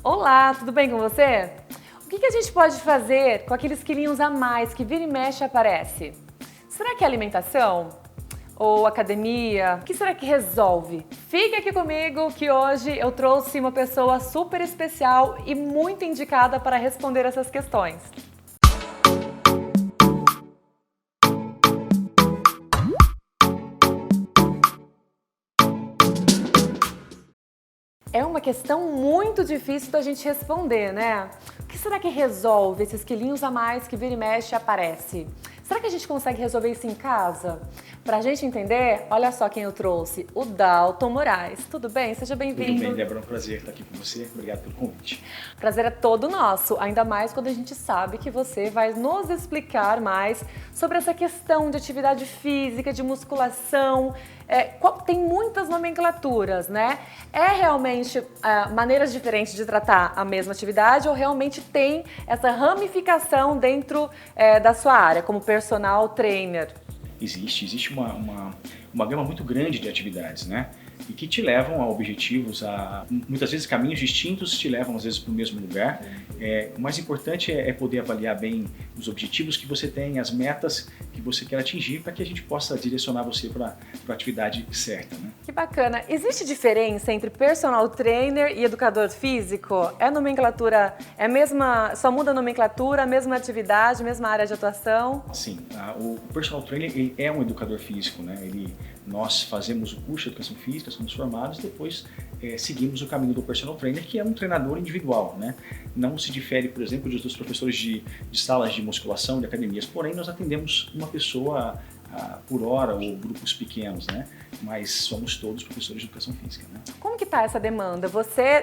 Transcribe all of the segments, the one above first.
Olá, tudo bem com você? O que a gente pode fazer com aqueles quilinhos a mais que vira e mexe aparece? Será que é alimentação? Ou academia? O que será que resolve? Fique aqui comigo que hoje eu trouxe uma pessoa super especial e muito indicada para responder essas questões. É uma questão muito difícil da gente responder, né? O que será que resolve esses quilinhos a mais que vira e mexe aparece? Será que a gente consegue resolver isso em casa? Pra gente entender, olha só quem eu trouxe, o Dalton Moraes. Tudo bem? Seja bem-vindo. Tudo bem, Débora, é um prazer estar aqui com você. Obrigado pelo convite. Prazer é todo nosso, ainda mais quando a gente sabe que você vai nos explicar mais sobre essa questão de atividade física, de musculação. Tem muitas nomenclaturas, né? É realmente maneiras diferentes de tratar a mesma atividade ou realmente tem essa ramificação dentro da sua área, como personal trainer? Existe uma gama muito grande de atividades, né? E que te levam a objetivos, muitas vezes caminhos distintos te levam às vezes para o mesmo lugar. O mais importante é poder avaliar bem os objetivos que você tem, as metas que você quer atingir, para que a gente possa direcionar você para a atividade certa, né? Que bacana! Existe diferença entre personal trainer e educador físico? É nomenclatura, só muda a nomenclatura, a mesma atividade, mesma área de atuação? Sim, o personal trainer ele é um educador físico, né? Nós fazemos o curso de educação física, somos formados, depois seguimos o caminho do personal trainer, que é um treinador individual, né? Não se difere, por exemplo, dos professores de salas de musculação, de academias, porém nós atendemos uma pessoa por hora ou grupos pequenos, né? Mas somos todos professores de educação física, né? Como que tá essa demanda?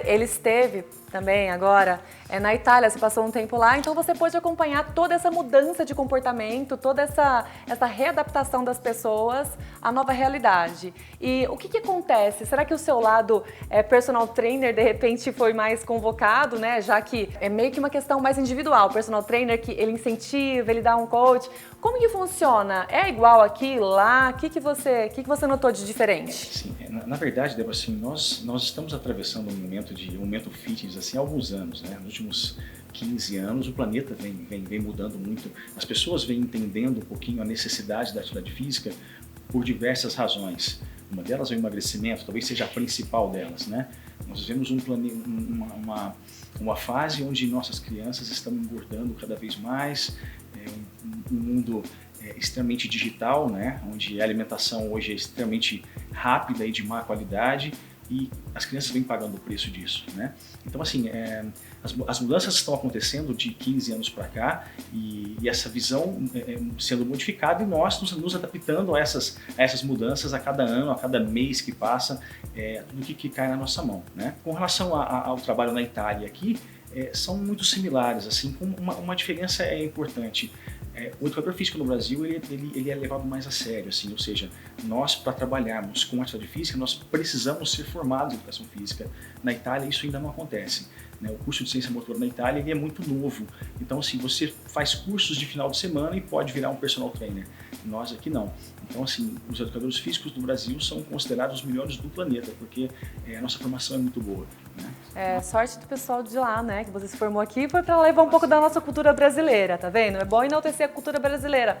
Ele esteve também agora na Itália, você passou um tempo lá, então você pôde acompanhar toda essa mudança de comportamento, toda essa readaptação das pessoas à nova realidade. E o que acontece? Será que o seu lado personal trainer de repente foi mais convocado, né? Já que é meio que uma questão mais individual, o personal trainer que ele incentiva, ele dá um coach. Como que funciona? É igual aqui, lá? O que você notou de diferente? Sim, na verdade, Débora, assim, nós estamos atravessando um momento fitness assim, há alguns anos, né? Nos últimos 15 anos o planeta vem mudando muito. As pessoas vêm entendendo um pouquinho a necessidade da atividade física por diversas razões. Uma delas é o emagrecimento, talvez seja a principal delas, né? Nós vivemos uma fase onde nossas crianças estão engordando cada vez mais, um mundo extremamente digital, né? Onde a alimentação hoje é extremamente rápida e de má qualidade e as crianças vêm pagando o preço disso, né? Então, assim, as mudanças estão acontecendo de 15 anos para cá e essa visão sendo modificada e nós nos adaptando a essas mudanças a cada ano, a cada mês que passa, tudo que cai na nossa mão, né? Com relação ao trabalho na Itália aqui, são muito similares, assim, com uma diferença importante. O educador físico no Brasil ele é levado mais a sério, assim, ou seja, nós para trabalharmos com atividade física nós precisamos ser formados em educação física. Na Itália isso ainda não acontece, né? O curso de ciência motora na Itália ele é muito novo, então assim você faz cursos de final de semana e pode virar um personal trainer. Nós aqui não. Então assim os educadores físicos do Brasil são considerados os melhores do planeta porque a nossa formação é muito boa, né? Sorte do pessoal de lá, né? Que você se formou aqui foi para levar um pouco da nossa cultura brasileira, tá vendo? É bom enaltecer a cultura brasileira.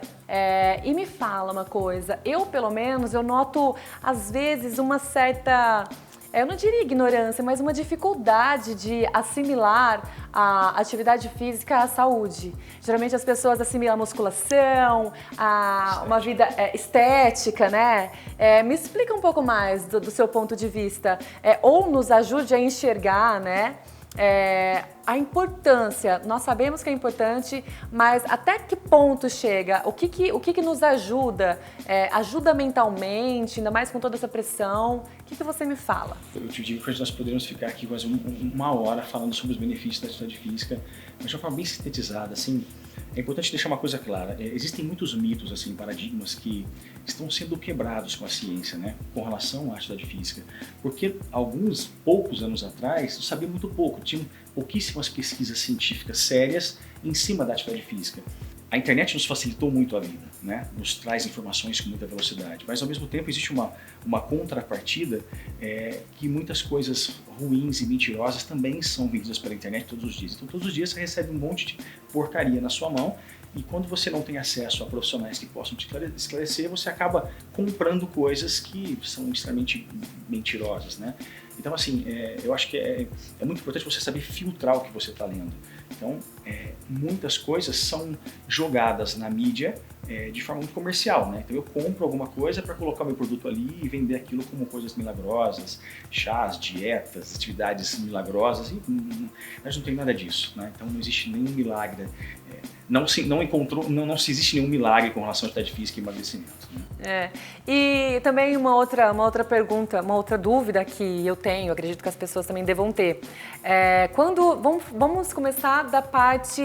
E me fala uma coisa, pelo menos eu noto às vezes uma certa, eu não diria ignorância, mas uma dificuldade de assimilar a atividade física à saúde. Geralmente as pessoas assimilam a musculação, uma vida estética, né? Me explica um pouco mais do seu ponto de vista, ou nos ajude a enxergar, né? A importância, nós sabemos que é importante, mas até que ponto chega? O que nos ajuda? Ajuda mentalmente, ainda mais com toda essa pressão? O que você me fala? Eu te digo que nós poderíamos ficar aqui quase uma hora falando sobre os benefícios da atividade física, mas de uma forma bem sintetizada, assim. É importante deixar uma coisa clara, existem muitos mitos, assim, paradigmas que estão sendo quebrados com a ciência, né, com relação à atividade física, porque poucos anos atrás, eu sabia muito pouco, tinham pouquíssimas pesquisas científicas sérias em cima da atividade física. A internet nos facilitou muito a vida, né? Nos traz informações com muita velocidade, mas ao mesmo tempo existe uma contrapartida que muitas coisas ruins e mentirosas também são vendidas pela internet todos os dias. Então todos os dias você recebe um monte de porcaria na sua mão e quando você não tem acesso a profissionais que possam te esclarecer, você acaba comprando coisas que são extremamente mentirosas, né? Então assim, eu acho que é muito importante você saber filtrar o que você está lendo. Então, muitas coisas são jogadas na mídia de forma muito comercial, né? Então eu compro alguma coisa para colocar o meu produto ali e vender aquilo como coisas milagrosas, chás, dietas, atividades milagrosas, e mas não tem nada disso, né? Então não existe nenhum milagre, não se existe nenhum milagre com relação à atividade física e emagrecimento, né? E também uma outra pergunta, uma outra dúvida que eu tenho, acredito que as pessoas também devam ter. Vamos começar da parte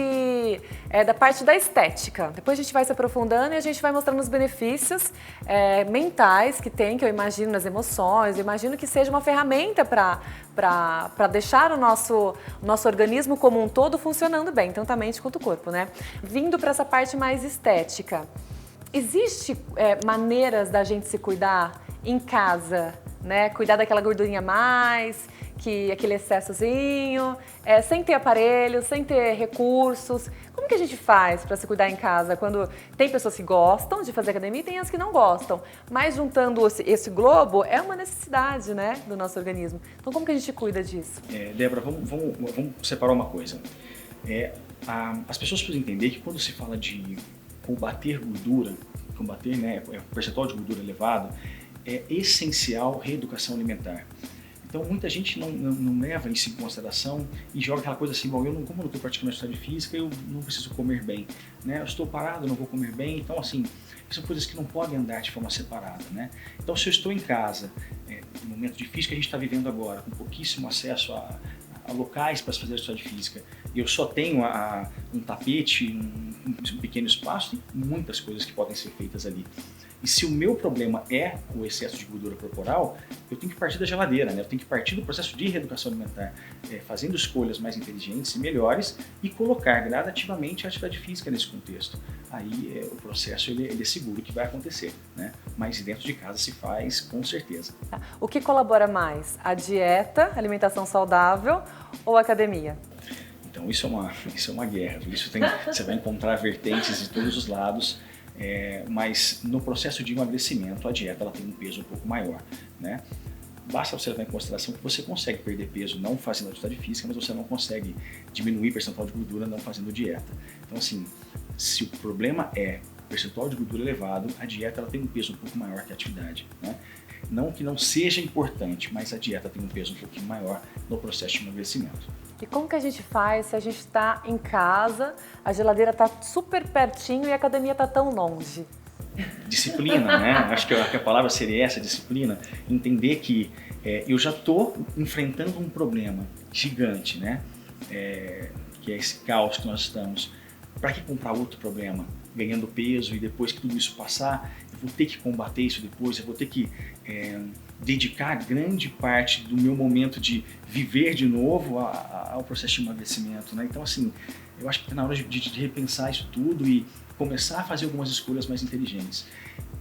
da estética. Depois a gente vai se aprofundando e a gente vai mostrando os benefícios mentais que tem, que eu imagino nas emoções, eu imagino que seja uma ferramenta para deixar o nosso organismo como um todo funcionando bem, tanto a mente quanto o corpo, né? Vindo para essa parte mais estética, existe maneiras da gente se cuidar em casa, né? Cuidar daquela gordurinha a mais, aquele excessozinho, sem ter aparelho, sem ter recursos. Como que a gente faz para se cuidar em casa? Quando tem pessoas que gostam de fazer academia e tem as que não gostam. Mas juntando esse globo, é uma necessidade, né, do nosso organismo. Então como que a gente cuida disso? Débora, vamos separar uma coisa. As pessoas precisam entender que quando se fala de combater gordura, né, o percentual de gordura elevado, é essencial reeducação alimentar. Então muita gente não leva isso em consideração e joga aquela coisa assim, bom, como eu não estou praticando atividade física, eu não preciso comer bem, né? Eu estou parado, eu não vou comer bem, então assim, são coisas que não podem andar de forma separada, né? Então se eu estou em casa, no momento difícil que a gente está vivendo agora, com pouquíssimo acesso a locais para se fazer atividade física, e eu só tenho um tapete, um pequeno espaço, tem muitas coisas que podem ser feitas ali. E se o meu problema é o excesso de gordura corporal, eu tenho que partir da geladeira, né? Eu tenho que partir do processo de reeducação alimentar, fazendo escolhas mais inteligentes e melhores e colocar gradativamente a atividade física nesse contexto. Aí o processo ele é seguro que vai acontecer, né? Mas dentro de casa se faz com certeza. O que colabora mais? A dieta, alimentação saudável ou a academia? Então isso é uma guerra, você vai encontrar vertentes de todos os lados. Mas no processo de emagrecimento a dieta ela tem um peso um pouco maior, né? Basta você levar em consideração que você consegue perder peso não fazendo atividade física, mas você não consegue diminuir o percentual de gordura não fazendo dieta. Então assim, se o problema é percentual de gordura elevado, a dieta ela tem um peso um pouco maior que a atividade, né? Não que não seja importante, mas a dieta tem um peso um pouquinho maior no processo de emagrecimento. E como que a gente faz se a gente está em casa, a geladeira está super pertinho e a academia está tão longe? Disciplina, né? Acho que a palavra seria essa, disciplina. Entender que eu já estou enfrentando um problema gigante, né? Que é esse caos que nós estamos. Para que comprar outro problema? Ganhando peso e depois que tudo isso passar, eu vou ter que combater isso depois, eu vou ter que dedicar grande parte do meu momento de viver de novo ao processo de emagrecimento, né? Então assim, eu acho que está na hora de repensar isso tudo e começar a fazer algumas escolhas mais inteligentes.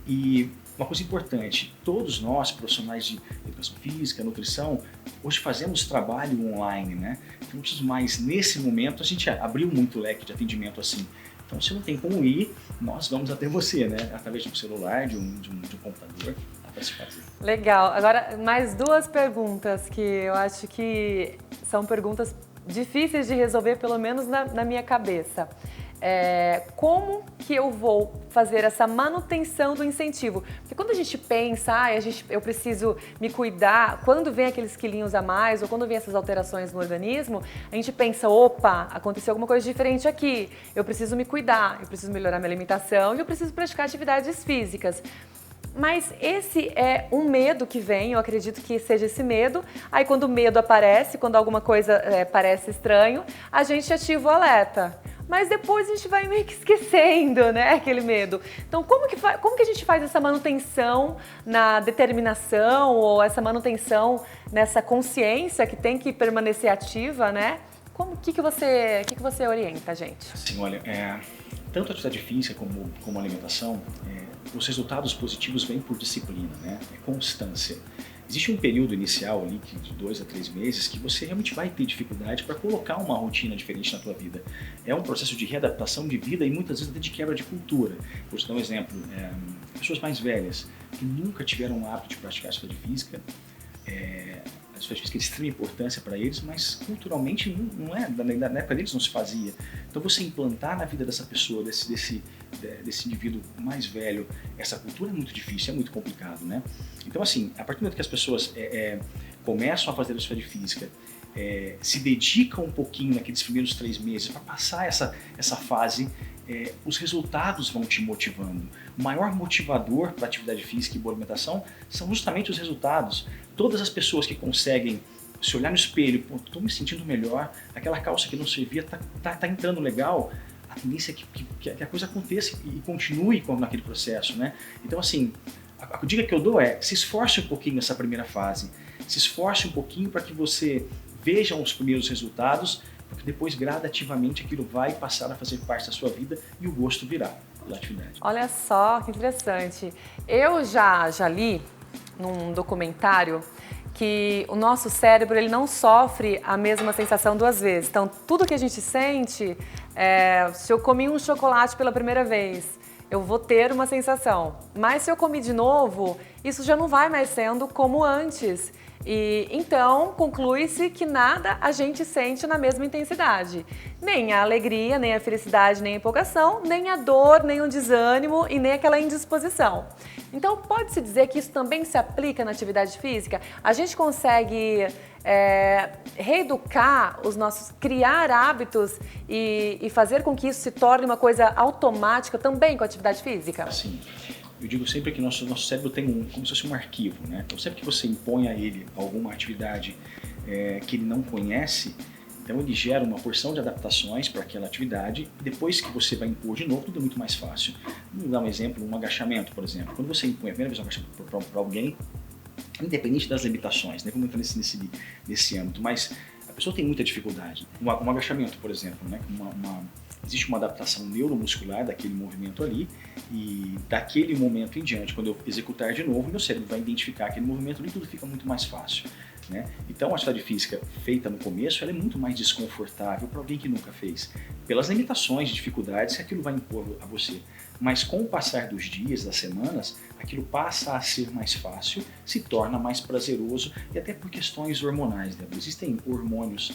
E uma coisa importante, todos nós, profissionais de educação física, nutrição, hoje fazemos trabalho online, né? Então não preciso mais, nesse momento, a gente abriu muito o leque de atendimento assim. Então, se não tem como ir, nós vamos até você, né? Através de um celular, de um computador, dá para se fazer. Legal. Agora, mais duas perguntas que eu acho que são perguntas difíceis de resolver, pelo menos na minha cabeça. Como que eu vou fazer essa manutenção do incentivo? Porque quando a gente pensa, eu preciso me cuidar, quando vem aqueles quilinhos a mais ou quando vem essas alterações no organismo, a gente pensa, opa, aconteceu alguma coisa diferente aqui, eu preciso me cuidar, eu preciso melhorar minha alimentação e eu preciso praticar atividades físicas. Mas esse é um medo que vem, eu acredito que seja esse medo. Aí quando o medo aparece, quando alguma coisa parece estranho, a gente ativa o alerta. Mas depois a gente vai meio que esquecendo, né, aquele medo. Então, como que a gente faz essa manutenção na determinação ou essa manutenção nessa consciência que tem que permanecer ativa, né? O que você orienta, gente? Assim, olha, tanto a atividade física como a alimentação, os resultados positivos vêm por disciplina, né? É constância. Existe um período inicial ali, de 2 a 3 meses, que você realmente vai ter dificuldade para colocar uma rotina diferente na tua vida. É um processo de readaptação de vida e muitas vezes até de quebra de cultura. Vou te dar um exemplo, pessoas mais velhas que nunca tiveram o hábito de praticar atividade física, a atividade física é de extrema importância para eles, mas culturalmente não é, na época deles não se fazia. Então você implantar na vida dessa pessoa, desse indivíduo mais velho, essa cultura é muito difícil, é muito complicado, né? Então assim, a partir do momento que as pessoas começam a fazer atividade física, se dedicam um pouquinho naqueles primeiros 3 meses para passar essa fase, os resultados vão te motivando. O maior motivador para a atividade física e boa alimentação são justamente os resultados. Todas as pessoas que conseguem se olhar no espelho, estou me sentindo melhor, aquela calça que não servia tá entrando legal, a tendência é que a coisa aconteça e continue naquele processo, né? Então assim, a dica que eu dou é, se esforce um pouquinho nessa primeira fase, se esforce um pouquinho para que você veja os primeiros resultados, porque depois gradativamente aquilo vai passar a fazer parte da sua vida e o gosto virá pela atividade. Olha só que interessante. Eu já li num documentário que o nosso cérebro ele não sofre a mesma sensação 2 vezes. Então, tudo que a gente sente, se eu comi um chocolate pela primeira vez, eu vou ter uma sensação. Mas se eu comi de novo, isso já não vai mais sendo como antes. E então conclui-se que nada a gente sente na mesma intensidade. Nem a alegria, nem a felicidade, nem a empolgação, nem a dor, nem o desânimo e nem aquela indisposição. Então pode-se dizer que isso também se aplica na atividade física? A gente consegue reeducar os nossos, criar hábitos e fazer com que isso se torne uma coisa automática também com a atividade física? Assim, eu digo sempre que nosso cérebro tem como se fosse um arquivo, né? Então sempre que você impõe a ele alguma atividade que ele não conhece, então ele gera uma porção de adaptações para aquela atividade e depois que você vai impor de novo, tudo é muito mais fácil. Vamos dar um exemplo, um agachamento, por exemplo. Quando você impõe a primeira vez um agachamento para alguém, independente das limitações, né? Vamos entrar nesse âmbito, mas a pessoa tem muita dificuldade. Um agachamento, por exemplo, né? Existe uma adaptação neuromuscular daquele movimento ali e daquele momento em diante, quando eu executar de novo, meu cérebro vai identificar aquele movimento ali e tudo fica muito mais fácil, né? Então a atividade física feita no começo ela é muito mais desconfortável para alguém que nunca fez, pelas limitações e dificuldades que aquilo vai impor a você. Mas com o passar dos dias, das semanas, aquilo passa a ser mais fácil, se torna mais prazeroso e até por questões hormonais, né? Existem hormônios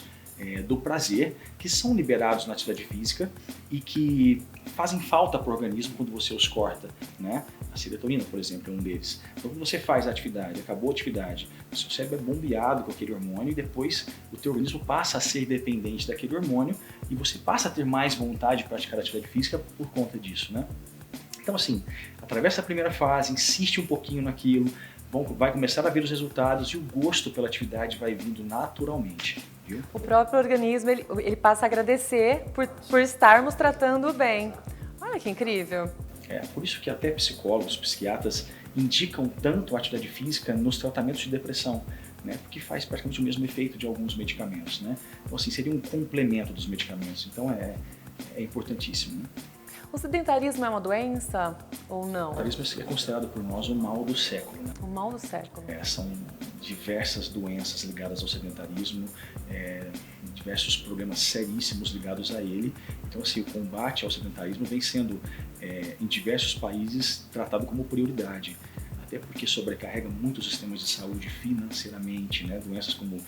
do prazer, que são liberados na atividade física e que fazem falta para o organismo quando você os corta, né? A serotonina, por exemplo, é um deles. Então, quando você faz a atividade, acabou a atividade, o seu cérebro é bombeado com aquele hormônio e depois o teu organismo passa a ser dependente daquele hormônio e você passa a ter mais vontade de praticar a atividade física por conta disso, né? Então, assim, atravessa a primeira fase, insiste um pouquinho naquilo, vai começar a ver os resultados e o gosto pela atividade vai vindo naturalmente. Viu? O próprio organismo ele passa a agradecer por estarmos tratando bem. Olha que incrível! Por isso que até psicólogos, psiquiatras indicam tanto a atividade física nos tratamentos de depressão, né? Porque faz praticamente o mesmo efeito de alguns medicamentos, né? Então assim, seria um complemento dos medicamentos, então é importantíssimo, né? O sedentarismo é uma doença ou não? O sedentarismo é considerado por nós o mal do século, né? O mal do século. São diversas doenças ligadas ao sedentarismo, diversos problemas seríssimos ligados a ele. Então, assim, o combate ao sedentarismo vem sendo, em diversos países, tratado como prioridade. Até porque sobrecarrega muito os sistemas de saúde financeiramente, né? Doenças como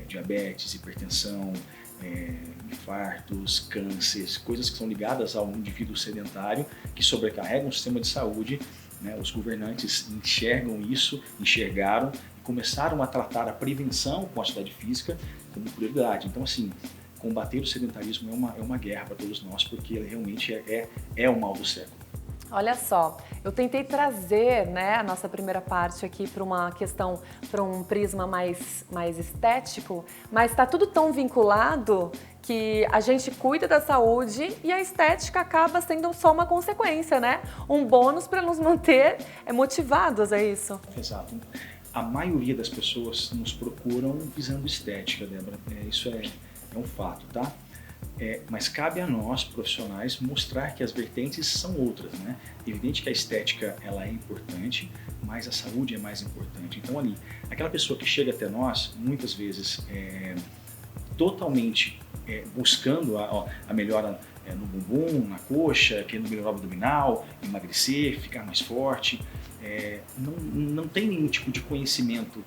diabetes, hipertensão, infartos, cânceres, coisas que são ligadas ao indivíduo sedentário, que sobrecarregam o sistema de saúde, né? Os governantes enxergaram e começaram a tratar a prevenção com a atividade física como prioridade. Então, assim, combater o sedentarismo é uma guerra para todos nós, porque ele realmente é o mal do século. Olha só, eu tentei trazer, né, a nossa primeira parte aqui para uma questão, para um prisma mais estético, mas está tudo tão vinculado que a gente cuida da saúde e a estética acaba sendo só uma consequência, né? Um bônus para nos manter motivados, é isso? Exato. A maioria das pessoas nos procuram visando estética, Débora. Isso é um fato, tá? Mas cabe a nós, profissionais, mostrar que as vertentes são outras, né? Evidente que a estética ela é importante, mas a saúde é mais importante. Então ali, aquela pessoa que chega até nós, muitas vezes totalmente buscando a melhora no bumbum, na coxa, querendo melhorar o abdominal, emagrecer, ficar mais forte, não tem nenhum tipo de conhecimento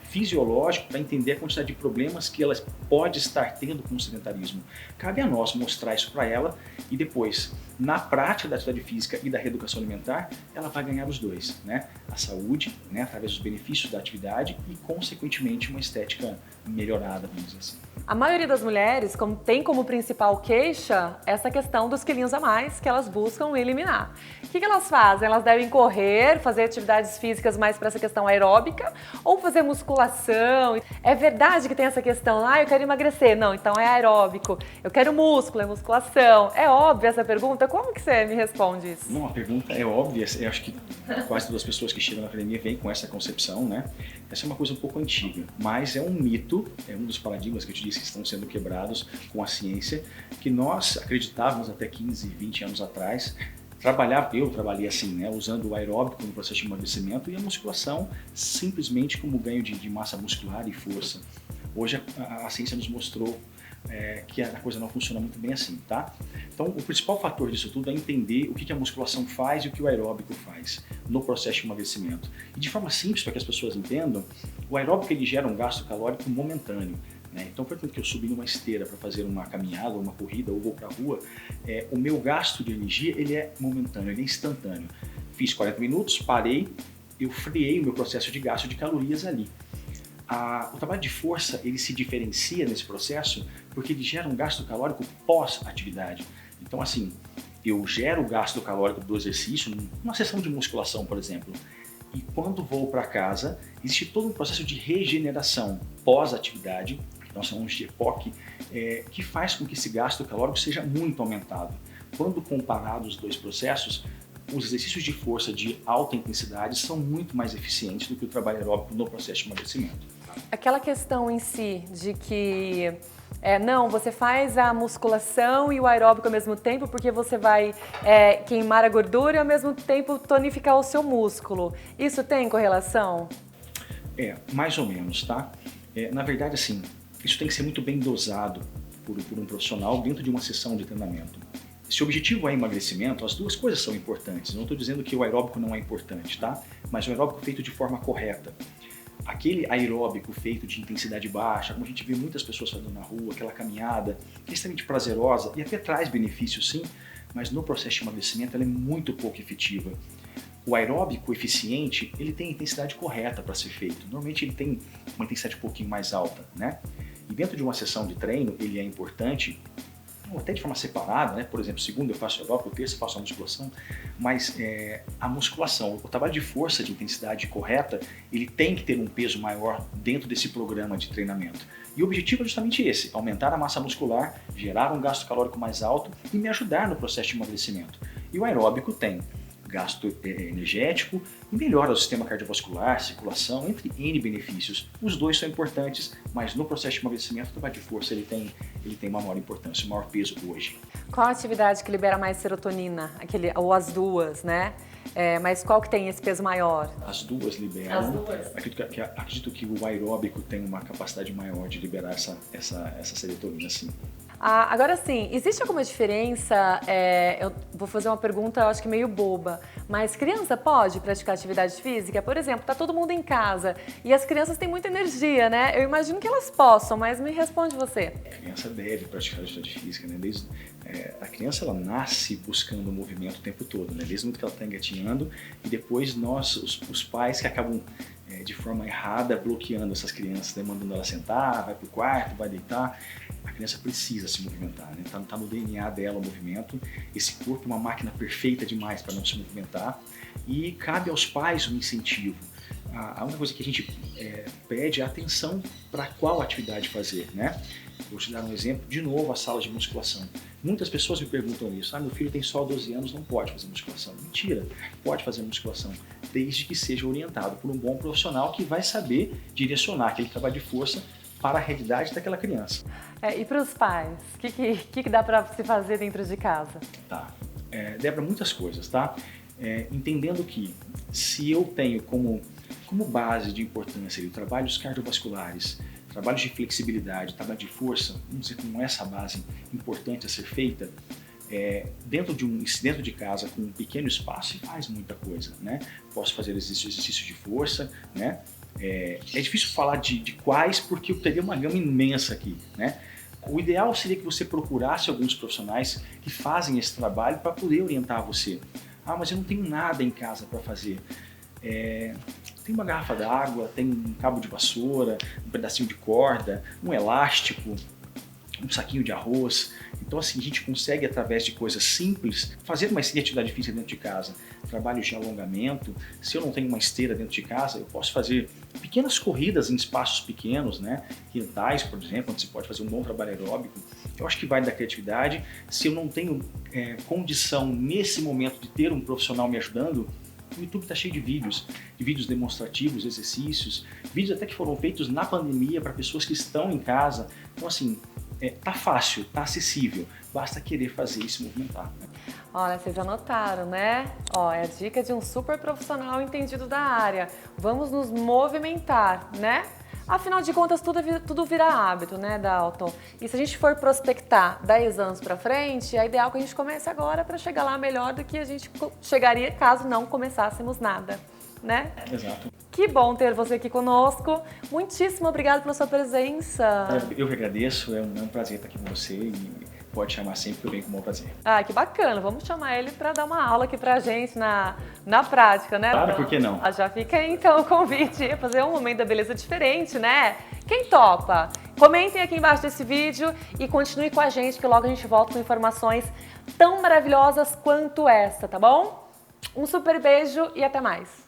fisiológico para entender a quantidade de problemas que ela pode estar tendo com o sedentarismo. Cabe a nós mostrar isso para ela e depois, na prática da atividade física e da reeducação alimentar, ela vai ganhar os dois, né? A saúde, né, através dos benefícios da atividade e, consequentemente, uma estética melhorada, vamos dizer assim. A maioria das mulheres tem como principal queixa essa questão dos quilinhos a mais que elas buscam eliminar. O que elas fazem? Elas devem correr, fazer atividades físicas mais para essa questão aeróbica ou fazer musculação? É verdade que tem essa questão, eu quero emagrecer. Não, então é aeróbico. Eu quero músculo, é musculação. É óbvia essa pergunta? Como que você me responde isso? Não, a pergunta é óbvia. Eu acho que quase todas as pessoas que chegam na academia vêm com essa concepção, né? Essa é uma coisa um pouco antiga, mas é um mito, é um dos paradigmas que eu te disse que estão sendo quebrados com a ciência, que nós acreditávamos até 15, 20 anos atrás. Eu trabalhei assim, né, usando o aeróbico no processo de emagrecimento e a musculação simplesmente como ganho de massa muscular e força. Hoje a ciência nos mostrou que a coisa não funciona muito bem assim, tá? Então, o principal fator disso tudo é entender o que a musculação faz e o que o aeróbico faz no processo de emagrecimento. E de forma simples, para que as pessoas entendam, o aeróbico ele gera um gasto calórico momentâneo. Então, portanto, que eu subi numa esteira para fazer uma caminhada, uma corrida ou vou para a rua, o meu gasto de energia ele é momentâneo, ele é instantâneo. Fiz 40 minutos, parei, eu friei o meu processo de gasto de calorias ali. O trabalho de força ele se diferencia nesse processo porque ele gera um gasto calórico pós-atividade. Então, assim, eu gero o gasto calórico do exercício numa sessão de musculação, por exemplo. E quando vou para casa, existe todo um processo de regeneração pós-atividade, que nós chamamos de EPOC, que faz com que esse gasto calórico seja muito aumentado. Quando comparados os dois processos, os exercícios de força de alta intensidade são muito mais eficientes do que o trabalho aeróbico no processo de emagrecimento. Aquela questão em si de que não, você faz a musculação e o aeróbico ao mesmo tempo porque você vai queimar a gordura e ao mesmo tempo tonificar o seu músculo. Isso tem correlação? Mais ou menos, tá? Na verdade, assim, isso tem que ser muito bem dosado por um profissional dentro de uma sessão de treinamento. Se o objetivo é emagrecimento, as duas coisas são importantes. Não estou dizendo que o aeróbico não é importante, tá? Mas o aeróbico feito de forma correta. Aquele aeróbico feito de intensidade baixa, como a gente vê muitas pessoas fazendo na rua, aquela caminhada, que é extremamente prazerosa e até traz benefícios sim, mas no processo de emagrecimento ela é muito pouco efetiva. O aeróbico eficiente, ele tem a intensidade correta para ser feito. Normalmente ele tem uma intensidade um pouquinho mais alta, né? E dentro de uma sessão de treino, ele é importante, até de forma separada, né? Por exemplo, segunda eu faço aeróbico, terça eu faço a musculação, mas a musculação, o trabalho de força de intensidade correta, ele tem que ter um peso maior dentro desse programa de treinamento. E o objetivo é justamente esse, aumentar a massa muscular, gerar um gasto calórico mais alto e me ajudar no processo de emagrecimento. E o aeróbico tem gasto energético e melhora o sistema cardiovascular, circulação, entre N benefícios. Os dois são importantes, mas no processo de emagrecimento, o trabalho de força ele tem uma maior importância, um maior peso hoje. Qual a atividade que libera mais serotonina? Ou as duas, né? Mas qual que tem esse peso maior? As duas liberam. As duas. Acredito que o aeróbico tem uma capacidade maior de liberar essa serotonina, sim. Agora sim, existe alguma diferença? Eu vou fazer uma pergunta, eu acho que meio boba, mas criança pode praticar atividade física? Por exemplo, tá todo mundo em casa e as crianças têm muita energia, né? Eu imagino que elas possam, mas me responde você. A criança deve praticar atividade física, né? A criança ela nasce buscando o movimento o tempo todo, né? Desde muito que ela está engatinhando e depois nós, os pais que acabam de forma errada bloqueando essas crianças, né? Mandando ela sentar, vai pro quarto, vai deitar. A criança precisa se movimentar, né? Tá no DNA dela o movimento. Esse corpo é uma máquina perfeita demais para não se movimentar e cabe aos pais um incentivo. A única coisa que a gente pede é atenção para qual atividade fazer, né? Vou te dar um exemplo, de novo, a sala de musculação. Muitas pessoas me perguntam isso, meu filho tem só 12 anos, não pode fazer musculação. Mentira, pode fazer musculação, desde que seja orientado por um bom profissional que vai saber direcionar aquele trabalho de força para a realidade daquela criança. E para os pais, o que dá para se fazer dentro de casa? Tá. Débora, muitas coisas, tá? Entendendo que se eu tenho como base de importância trabalhos cardiovasculares, trabalhos de flexibilidade, trabalho de força, vamos dizer, com essa base importante a ser feita, dentro de casa, com um pequeno espaço, faz muita coisa, né? Posso fazer exercícios de força, né? É difícil falar de quais, porque eu teria uma gama imensa aqui, né? O ideal seria que você procurasse alguns profissionais que fazem esse trabalho para poder orientar você. Ah, mas eu não tenho nada em casa para fazer. Tem uma garrafa d'água, tem um cabo de vassoura, um pedacinho de corda, um elástico, um saquinho de arroz. Então assim, a gente consegue, através de coisas simples, fazer uma atividade física dentro de casa. Trabalhos de alongamento. Se eu não tenho uma esteira dentro de casa, eu posso fazer pequenas corridas em espaços pequenos, né? Quintais, por exemplo, onde você pode fazer um bom trabalho aeróbico. Eu acho que vai da criatividade. Se eu não tenho condição, nesse momento, de ter um profissional me ajudando, o YouTube está cheio de vídeos demonstrativos, exercícios, vídeos até que foram feitos na pandemia para pessoas que estão em casa. Então assim, tá fácil, tá acessível, basta querer fazer e se movimentar. Olha, vocês anotaram, né? É a dica de um super profissional entendido da área. Vamos nos movimentar, né? Afinal de contas, tudo vira hábito, né, Dalton? E se a gente for prospectar 10 anos para frente, é ideal que a gente comece agora para chegar lá melhor do que a gente chegaria caso não começássemos nada, né? Exato. Que bom ter você aqui conosco. Muitíssimo obrigado pela sua presença. Eu que agradeço, é um prazer estar aqui com você e pode chamar sempre que eu venho com o maior prazer. Que bacana. Vamos chamar ele para dar uma aula aqui pra gente na prática, né? Claro, por que não? Já fica aí então o convite, fazer um momento da beleza diferente, né? Quem topa? Comentem aqui embaixo desse vídeo e continue com a gente que logo a gente volta com informações tão maravilhosas quanto essa, tá bom? Um super beijo e até mais.